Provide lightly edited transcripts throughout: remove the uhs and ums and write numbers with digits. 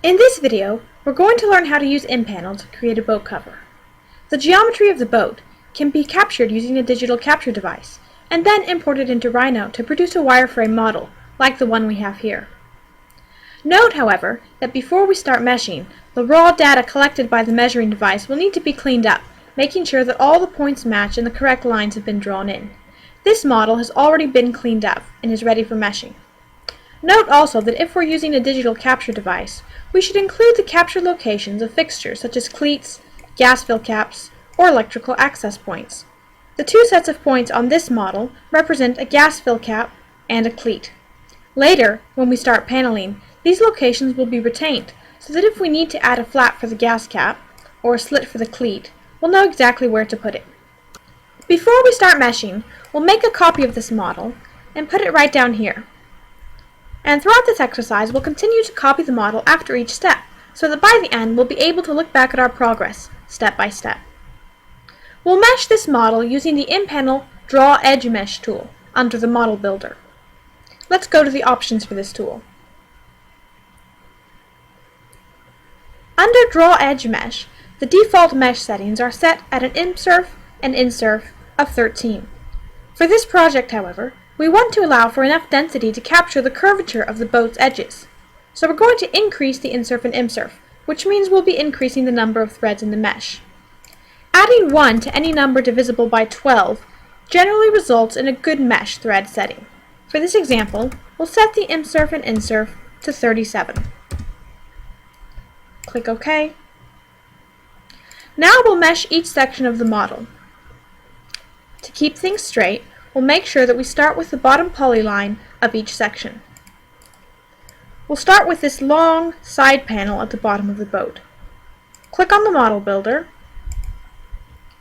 In this video, we're going to learn how to use MPanel to create a boat cover. The geometry of the boat can be captured using a digital capture device, and then imported into Rhino to produce a wireframe model, like the one we have here. Note, however, that before we start meshing, the raw data collected by the measuring device will need to be cleaned up, making sure that all the points match and the correct lines have been drawn in. This model has already been cleaned up and is ready for meshing. Note also that if we're using a digital capture device, we should include the captured locations of fixtures such as cleats, gas fill caps, or electrical access points. The two sets of points on this model represent a gas fill cap and a cleat. Later, when we start paneling, these locations will be retained, so that if we need to add a flap for the gas cap, or a slit for the cleat, we'll know exactly where to put it. Before we start meshing, we'll make a copy of this model and put it right down here. And throughout this exercise, we'll continue to copy the model after each step, so that by the end we'll be able to look back at our progress, step by step. We'll mesh this model using the MPanel Draw Edge Mesh tool under the Model Builder. Let's go to the options for this tool. Under Draw Edge Mesh, the default mesh settings are set at an IMSurf and INSurf of 13. For this project, however, we want to allow for enough density to capture the curvature of the boat's edges. So we're going to increase the INSurf and IMSurf, which means we'll be increasing the number of threads in the mesh. Adding 1 to any number divisible by 12 generally results in a good mesh thread setting. For this example, we'll set the IMSurf and INSurf to 37. Click OK. Now we'll mesh each section of the model. To keep things straight, we'll make sure that we start with the bottom polyline of each section. We'll start with this long side panel at the bottom of the boat. Click on the Model Builder,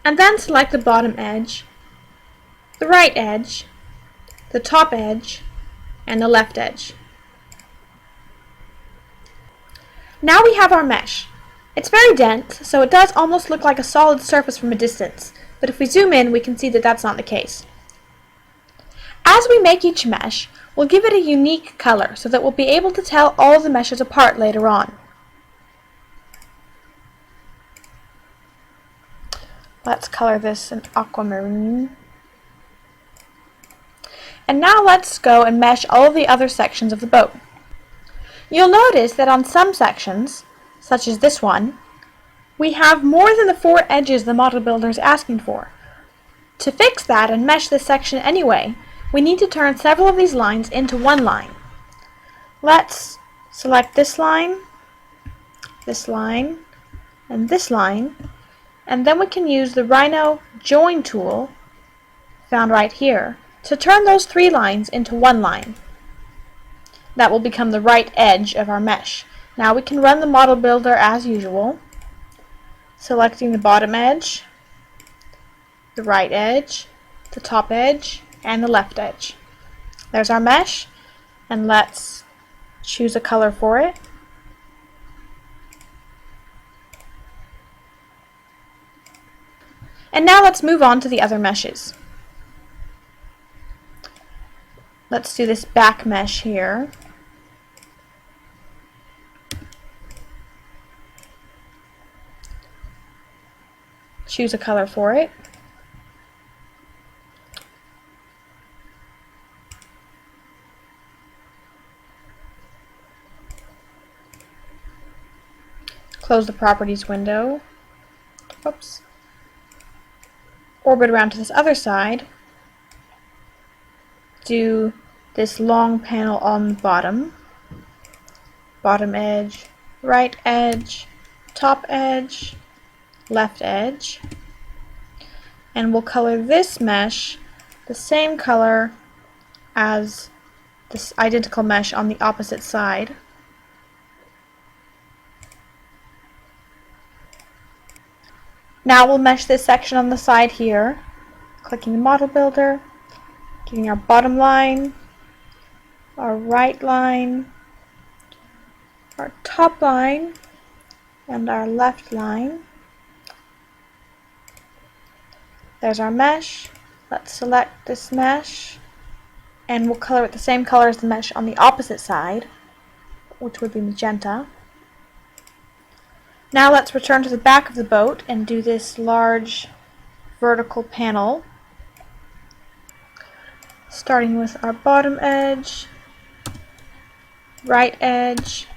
and then select the bottom edge, the right edge, the top edge, and the left edge. Now we have our mesh. It's very dense, so it does almost look like a solid surface from a distance, but if we zoom in, we can see that that's not the case. As we make each mesh, we'll give it a unique color so that we'll be able to tell all the meshes apart later on. Let's color this an aquamarine. And now let's go and mesh all of the other sections of the boat. You'll notice that on some sections, such as this one, we have more than the 4 edges the Model Builder is asking for. To fix that and mesh this section anyway, we need to turn several of these lines into one line. Let's select this line, and this line, and then we can use the Rhino Join tool, found right here, to turn those 3 lines into one line. That will become the right edge of our mesh. Now we can run the Model Builder as usual, selecting the bottom edge, the right edge, the top edge, and the left edge. There's our mesh, and let's choose a color for it. And now let's move on to the other meshes. Let's do this back mesh here. Choose a color for it. Close the Properties window. Oops. Orbit around to this other side. Do this long panel on the bottom. Bottom edge, right edge, top edge, left edge. And we'll color this mesh the same color as this identical mesh on the opposite side. Now we'll mesh this section on the side here, clicking the Model Builder, getting our bottom line, our right line, our top line, and our left line. There's our mesh. Let's select this mesh, and we'll color it the same color as the mesh on the opposite side, which would be magenta. Now let's return to the back of the boat and do this large vertical panel, starting with our bottom edge, right edge,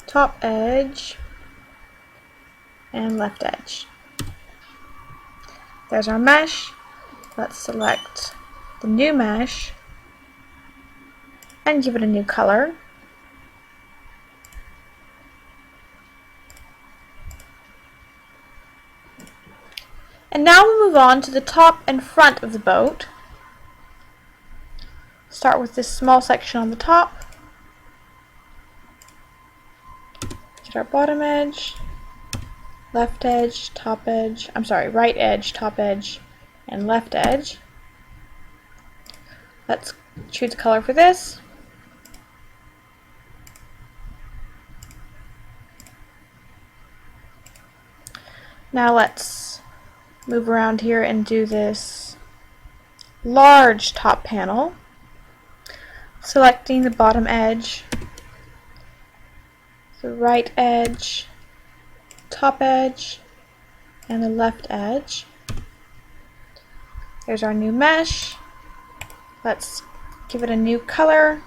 top edge, and left edge. There's our mesh. Let's select the new mesh and give it a new color. And now we'll move on to the top and front of the boat. Start with this small section on the top. Get our bottom edge, left edge, top edge, right edge, top edge, and left edge. Let's choose a color for this. Now let's move around here and do this large top panel, selecting the bottom edge, the right edge, top edge, and the left edge. There's our new mesh. Let's give it a new color.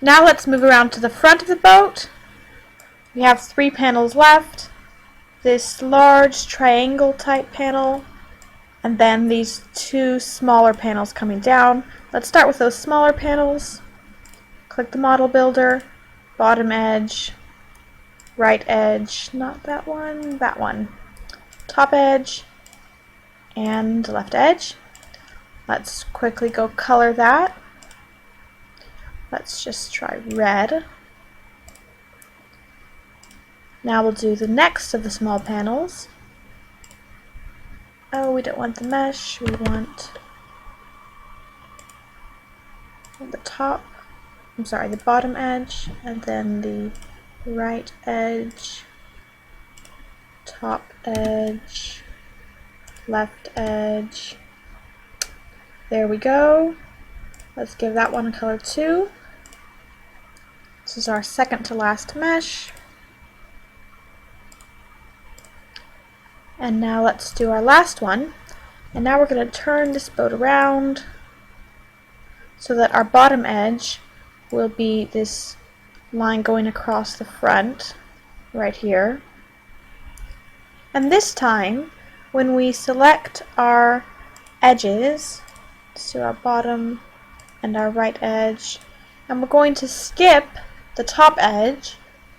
Now let's move around to the front of the boat. We have 3 panels left. This large triangle type panel, and then these 2 smaller panels coming down. Let's start with those smaller panels. Click the model builder, bottom edge, right edge, not that one, top edge, and left edge. Let's quickly go color that. Let's just try red. Now we'll do the next of the small panels. Oh, we don't want the mesh, we want the bottom edge, and then the right edge, top edge, left edge. There we go. Let's give that one a color too. This is our second to last mesh. And now let's do our last one. And now we're going to turn this boat around so that our bottom edge will be this line going across the front right here. And this time, when we select our edges, let's do our bottom and our right edge, and we're going to skip the top edge.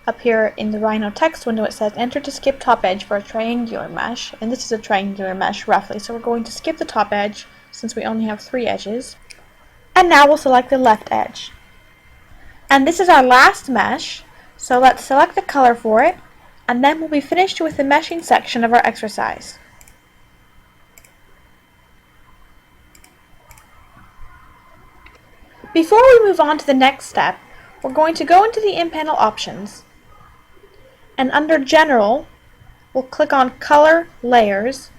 Up here in the Rhino text window it says enter to skip top edge for a triangular mesh, and this is a triangular mesh roughly, so we're going to skip the top edge since we only have 3 edges. And now we'll select the left edge. And this is our last mesh, so let's select the color for it, and then we'll be finished with the meshing section of our exercise. Before we move on to the next step, we're going to go into the MPanel options, and under General, we'll click on Color Layers,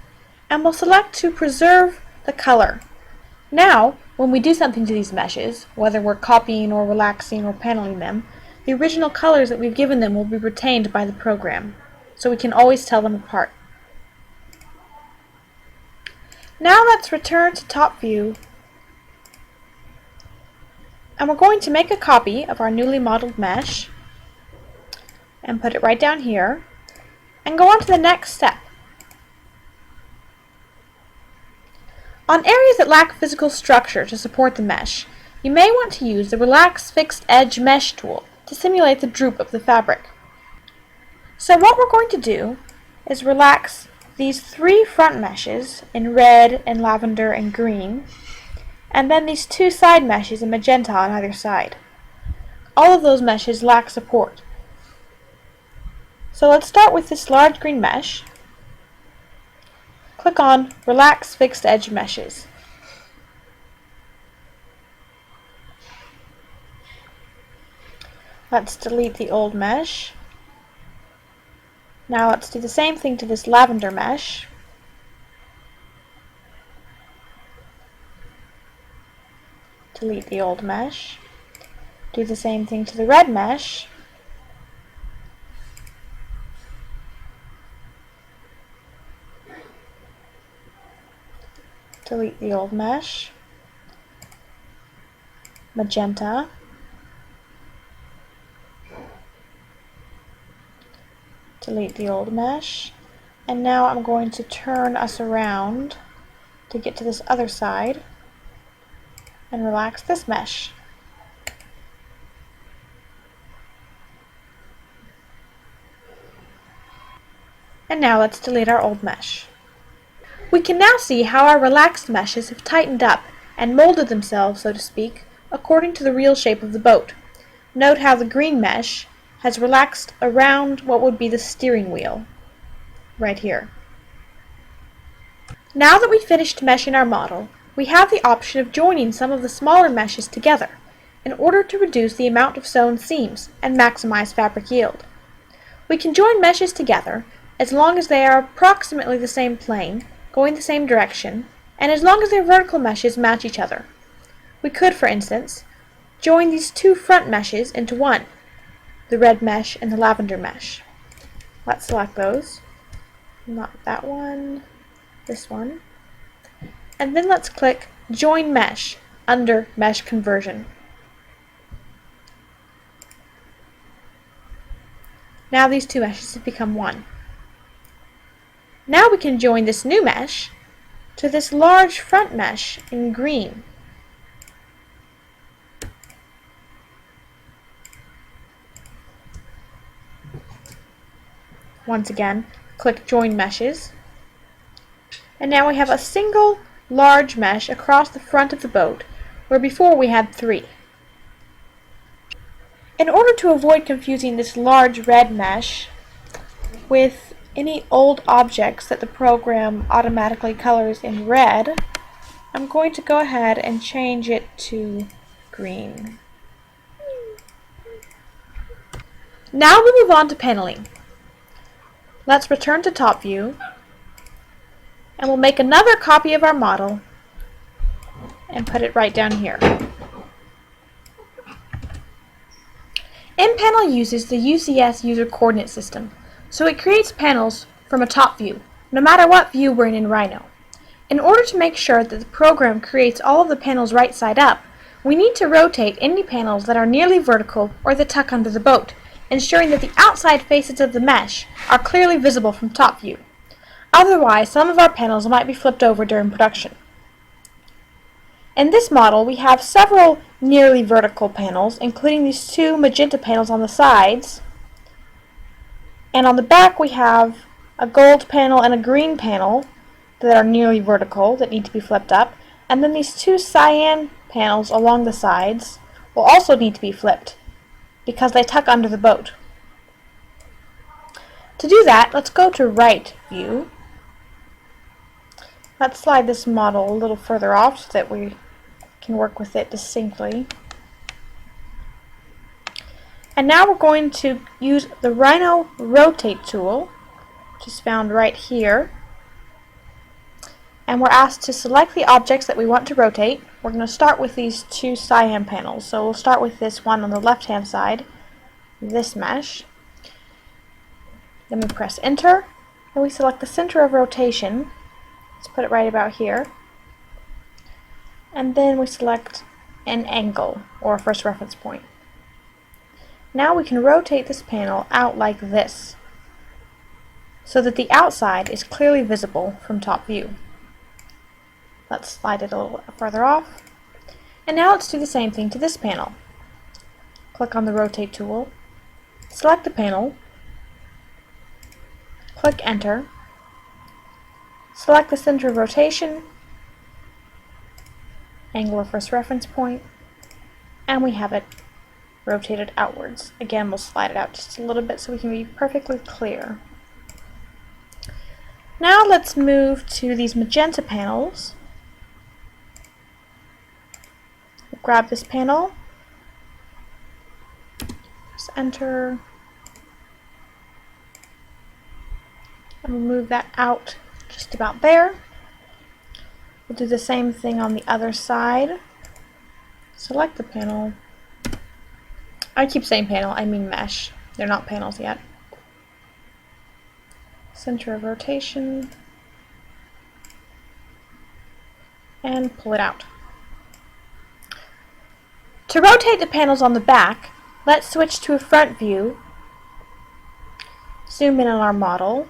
and we'll select to preserve the color. Now, when we do something to these meshes, whether we're copying or relaxing or paneling them, the original colors that we've given them will be retained by the program, so we can always tell them apart. Now let's return to Top View, and we're going to make a copy of our newly modeled mesh and put it right down here, and go on to the next step. On areas that lack physical structure to support the mesh, you may want to use the Relax Fixed Edge Mesh tool to simulate the droop of the fabric. So what we're going to do is relax these 3 front meshes in red and lavender and green, and then these 2 side meshes in magenta on either side. All of those meshes lack support. So let's start with this large green mesh. Click on Relax Fixed Edge Meshes. Let's delete the old mesh. Now let's do the same thing to this lavender mesh. delete the old mesh. Do the same thing to the red mesh. Delete the old mesh. Magenta. Delete the old mesh. And now I'm going to turn us around to get to this other side and relax this mesh. And now let's delete our old mesh. We can now see how our relaxed meshes have tightened up and molded themselves, so to speak, according to the real shape of the boat. Note how the green mesh has relaxed around what would be the steering wheel, right here. Now that we've finished meshing our model, we have the option of joining some of the smaller meshes together in order to reduce the amount of sewn seams and maximize fabric yield. We can join meshes together as long as they are approximately the same plane, going the same direction, and as long as their vertical meshes match each other. We could, for instance, join these two front meshes into one, the red mesh and the lavender mesh. Let's select those. Not that one, this one. And then let's click Join Mesh under Mesh Conversion. Now these two meshes have become one. Now we can join this new mesh to this large front mesh in green. Once again, click Join Meshes. And now we have a single large mesh across the front of the boat, where before we had three. In order to avoid confusing this large red mesh with any old objects that the program automatically colors in red, I'm going to go ahead and change it to green. Now we move on to paneling. Let's return to top view, and we'll make another copy of our model and put it right down here. MPanel uses the UCS user coordinate system, so it creates panels from a top view, no matter what view we're in Rhino. In order to make sure that the program creates all of the panels right side up, we need to rotate any panels that are nearly vertical or that tuck under the boat, ensuring that the outside faces of the mesh are clearly visible from top view. Otherwise, some of our panels might be flipped over during production. In this model, we have several nearly vertical panels, including these two magenta panels on the sides. And on the back, we have a gold panel and a green panel that are nearly vertical that need to be flipped up. And then these two cyan panels along the sides will also need to be flipped because they tuck under the boat. To do that, let's go to right view. Let's slide this model a little further off so that we can work with it distinctly. And now we're going to use the Rhino Rotate tool, which is found right here. And we're asked to select the objects that we want to rotate. We're going to start with these two cyan panels. So we'll start with this one on the left-hand side, this mesh. Then we press Enter, and we select the center of rotation. Let's put it right about here. And then we select an angle, or a first reference point. Now we can rotate this panel out like this, so that the outside is clearly visible from top view. Let's slide it a little further off. And now let's do the same thing to this panel. Click on the Rotate tool, select the panel, click Enter, select the center of rotation, angle or first reference point, and we have it rotated outwards. Again, we'll slide it out just a little bit so we can be perfectly clear. Now let's move to these magenta panels. We'll grab this panel, press Enter, and we'll move that out just about there. We'll do the same thing on the other side. select the panel. I keep saying panel, I mean mesh. They're not panels yet. Center of rotation. And pull it out. To rotate the panels on the back, let's switch to a front view. Zoom in on our model.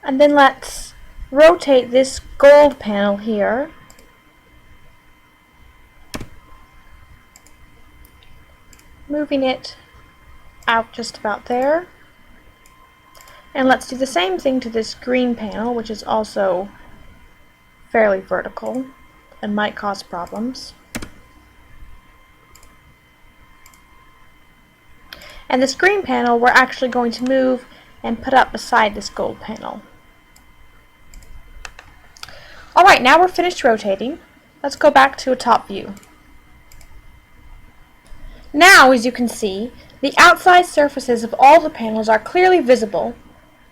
And then let's rotate this gold panel here. Moving it out just about there. And let's do the same thing to this green panel, which is also fairly vertical and might cause problems. And this green panel we're actually going to move and put up beside this gold panel. Alright, now we're finished rotating. Let's go back to a top view. Now, as you can see, the outside surfaces of all the panels are clearly visible,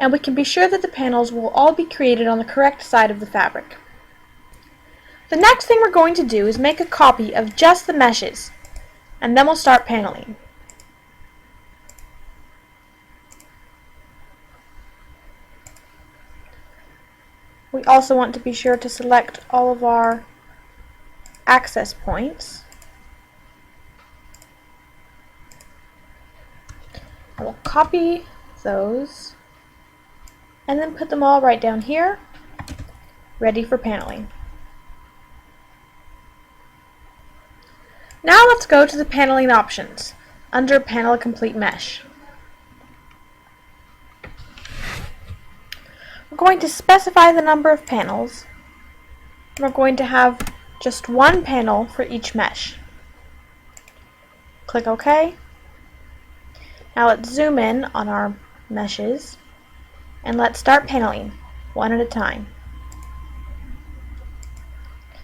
and we can be sure that the panels will all be created on the correct side of the fabric. The next thing we're going to do is make a copy of just the meshes, and then we'll start paneling. We also want to be sure to select all of our access points. I will copy those and then put them all right down here, ready for paneling. Now let's go to the paneling options under Panel Complete Mesh. We're going to specify the number of panels. We're going to have just one panel for each mesh. Click OK. Now let's zoom in on our meshes and let's start paneling one at a time.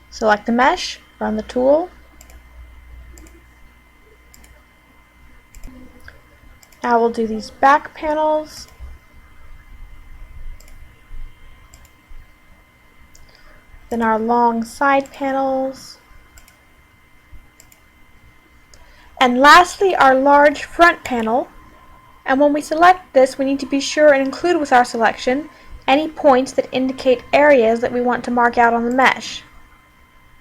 Select the mesh, run the tool. Now we'll do these back panels. Then our long side panels. And lastly, our large front panel. And when we select this, we need to be sure and include with our selection any points that indicate areas that we want to mark out on the mesh.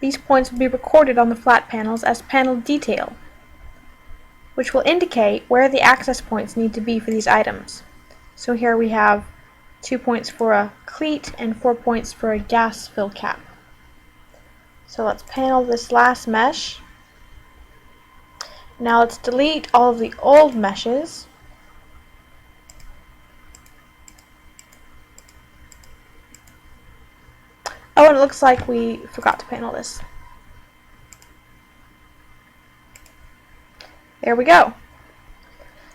These points will be recorded on the flat panels as panel detail, which will indicate where the access points need to be for these items. So here we have 2 points for a cleat and 4 points for a gas fill cap. So let's panel this last mesh. Now let's delete all of the old meshes. Oh, and it looks like we forgot to panel this. There we go.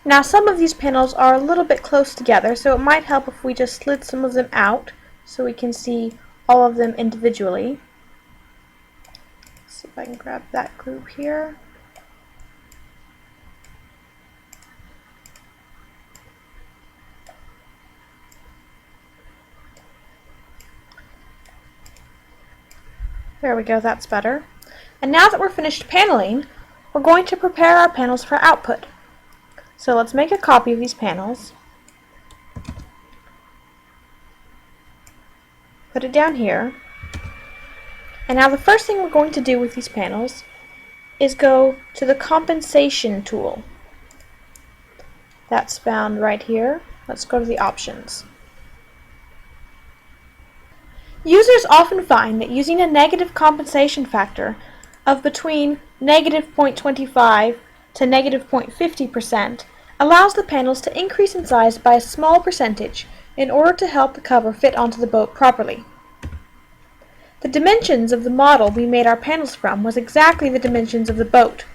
Now some of these panels are a little bit close together, so it might help if we just slid some of them out so we can see all of them individually. Let's see if I can grab that group here. There we go, that's better. And now that we're finished paneling, we're going to prepare our panels for output. So let's make a copy of these panels. Put it down here. And now the first thing we're going to do with these panels is go to the compensation tool. That's found right here. Let's go to the options. Users often find that using a negative compensation factor of between negative 0.25 to negative 0.50% allows the panels to increase in size by a small percentage in order to help the cover fit onto the boat properly. The dimensions of the model we made our panels from was exactly the dimensions of the boat.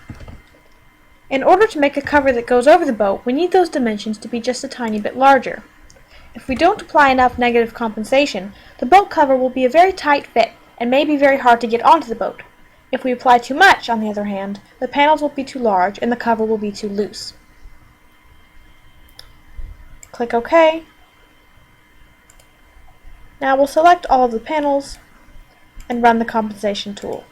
In order to make a cover that goes over the boat, we need those dimensions to be just a tiny bit larger. If we don't apply enough negative compensation, the boat cover will be a very tight fit and may be very hard to get onto the boat. If we apply too much, on the other hand, the panels will be too large and the cover will be too loose. Click OK. Now we'll select all of the panels and run the compensation tool.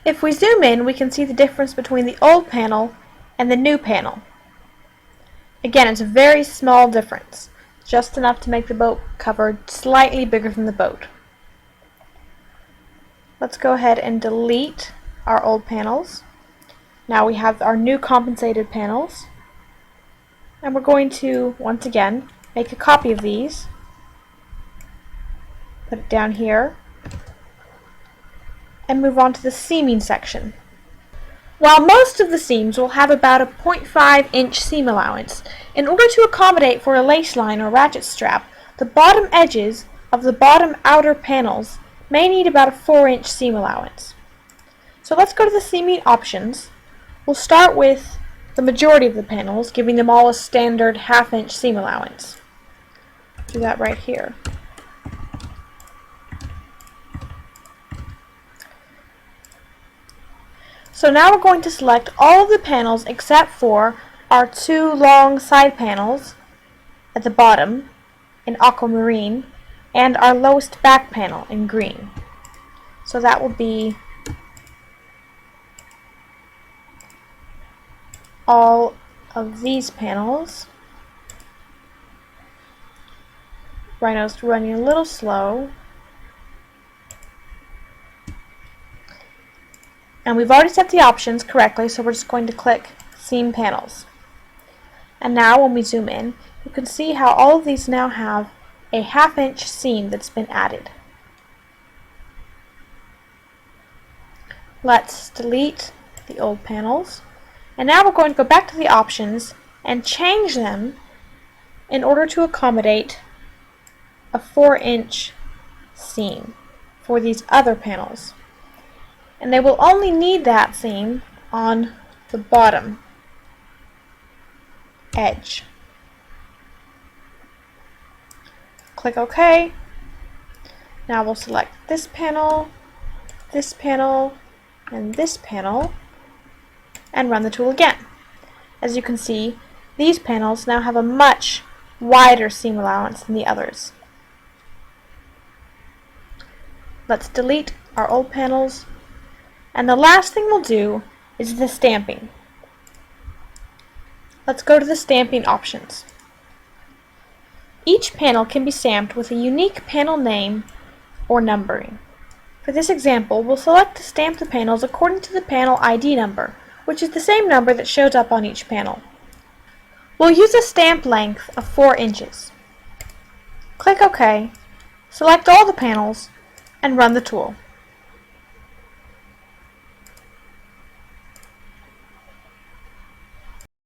If we zoom in, we can see the difference between the old panel and the new panel. Again, it's a very small difference, just enough to make the boat cover slightly bigger than the boat. Let's go ahead and delete our old panels. Now we have our new compensated panels, and we're going to, once again, make a copy of these, put it down here, and move on to the seaming section. While most of the seams will have about a 0.5-inch seam allowance, in order to accommodate for a lace line or ratchet strap, the bottom edges of the bottom outer panels may need about a 4-inch seam allowance. So let's go to the seaming options. We'll start with the majority of the panels, giving them all a standard 1/2-inch seam allowance. Do that right here. So now we're going to select all of the panels except for our 2 long side panels at the bottom in aquamarine and our lowest back panel in green. So that will be all of these panels. Rhino's running a little slow. And we've already set the options correctly, so we're just going to click Seam Panels. And now when we zoom in, you can see how all of these now have a 1/2-inch seam that's been added. Let's delete the old panels. And now we're going to go back to the options and change them in order to accommodate a 4-inch seam for these other panels. And they will only need that seam on the bottom edge. Click OK. Now we'll select this panel, and this panel, and run the tool again. As you can see, these panels now have a much wider seam allowance than the others. Let's delete our old panels. And the last thing we'll do is the stamping. Let's go to the stamping options. Each panel can be stamped with a unique panel name or numbering. For this example, we'll select to stamp the panels according to the panel ID number, which is the same number that shows up on each panel. We'll use a stamp length of 4 inches. Click OK, select all the panels, and run the tool.